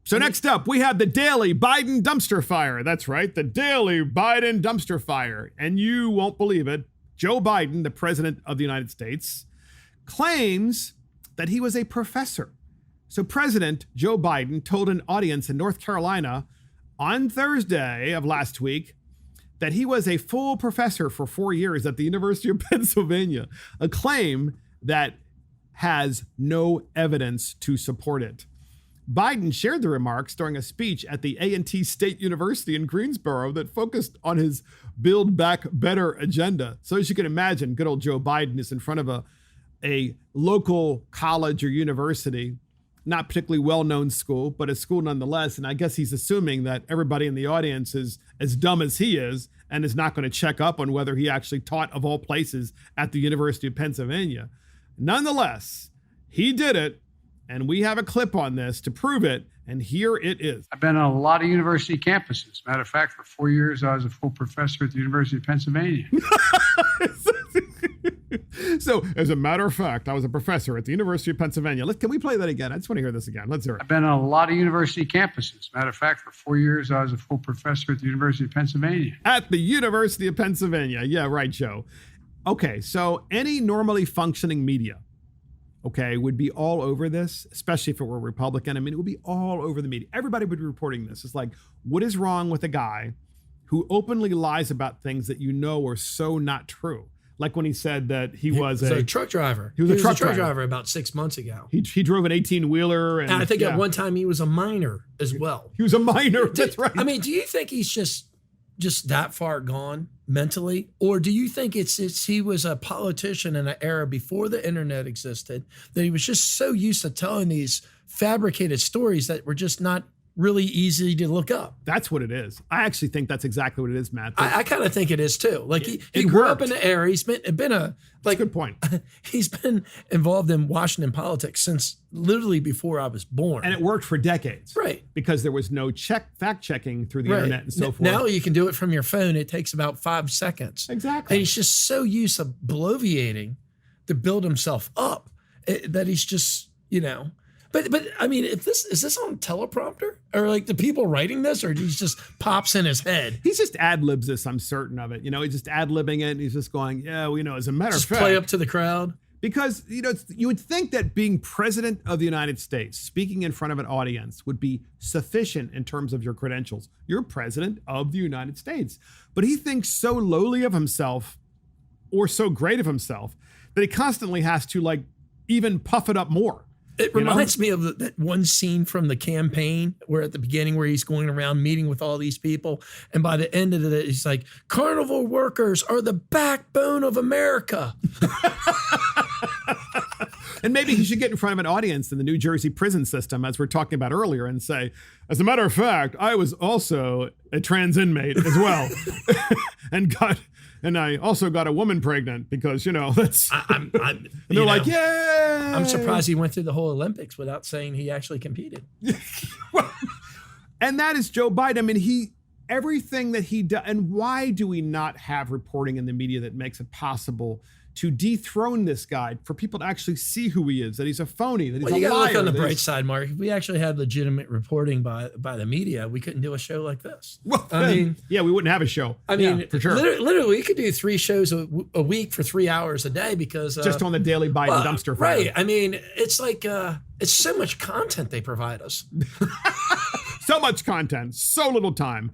So next up, we have the daily Biden dumpster fire. That's right, the daily Biden dumpster fire. And you won't believe it. Joe Biden, the president of the United States, claims that he was a professor. So President Joe Biden told an audience in North Carolina on Thursday of last week that he was a full professor for 4 years at the University of Pennsylvania, a claim that has no evidence to support it. Biden shared the remarks during a speech at the A&T State University in Greensboro that focused on his Build Back Better agenda. So as you can imagine, good old Joe Biden is in front of a local college or university, not particularly well-known school, but a school nonetheless. And I guess he's assuming that everybody in the audience is as dumb as he is and is not going to check up on whether he actually taught, of all places, at the University of Pennsylvania. Nonetheless, he did it. And we have a clip on this to prove it, and here it is. I've been on a lot of university campuses. Matter of fact, for 4 years, I was a full professor at the University of Pennsylvania. So, as a matter of fact, I was a professor at the University of Pennsylvania. Can we play that again? I just want to hear this again. Let's hear it. I've been on a lot of university campuses. Matter of fact, for 4 years, I was a full professor at the University of Pennsylvania. At the University of Pennsylvania. Yeah, right, Joe. Okay, so any normally functioning media, okay, would be all over this, especially if it were Republican. I mean, it would be all over the media. Everybody would be reporting this. It's like, what is wrong with a guy who openly lies about things that you know are so not true? Like when he said that he was a truck driver. He was a truck driver about 6 months ago. He drove an 18-wheeler. And I think at one time he was a minor as well. He was a minor. That's right. I mean, do you think he's just that far gone mentally? Or do you think it's he was a politician in an era before the internet existed, that he was just so used to telling these fabricated stories that were just not really easy to look up? That's what it is. I actually think that's exactly what it is, Matt. I kind of think it is too. Like he grew up in the era. He's been that's a good point. He's been involved in Washington politics since literally before I was born. And it worked for decades. Right. Because there was no fact checking through the internet and so forth. Now you can do it from your phone. It takes about 5 seconds. Exactly. And he's just so used to bloviating to build himself up that he's just, But I mean, is this on teleprompter, or like the people writing this, or he just pops in his head? He's just ad-libs this, I'm certain of it. He's just ad-libbing it. And he's just going, yeah, well, as a matter of fact. Play up to the crowd. Because, you would think that being president of the United States, speaking in front of an audience, would be sufficient in terms of your credentials. You're president of the United States. But he thinks so lowly of himself, or so great of himself, that he constantly has to even puff it up more. It reminds me of that one scene from the campaign where at the beginning where he's going around meeting with all these people. And by the end of it, he's like, carnival workers are the backbone of America. And maybe he should get in front of an audience in the New Jersey prison system, as we're talking about earlier, and say, as a matter of fact, I was also a trans inmate as well. And I also got a woman pregnant because, that's... and they're like, yeah. I'm surprised he went through the whole Olympics without saying he actually competed. And that is Joe Biden. I mean, everything that he does. And why do we not have reporting in the media that makes it possible to dethrone this guy, for people to actually see who he is, that he's a phony, that he's a liar? You got to look on the bright side, Mark. If we actually had legitimate reporting by the media, we couldn't do a show like this. Well, we wouldn't have a show. I mean, for sure. Literally, we could do 3 shows a week for 3 hours a day because... just on the daily Biden dumpster fire. Right. I mean, it's like, it's so much content they provide us. So much content, so little time.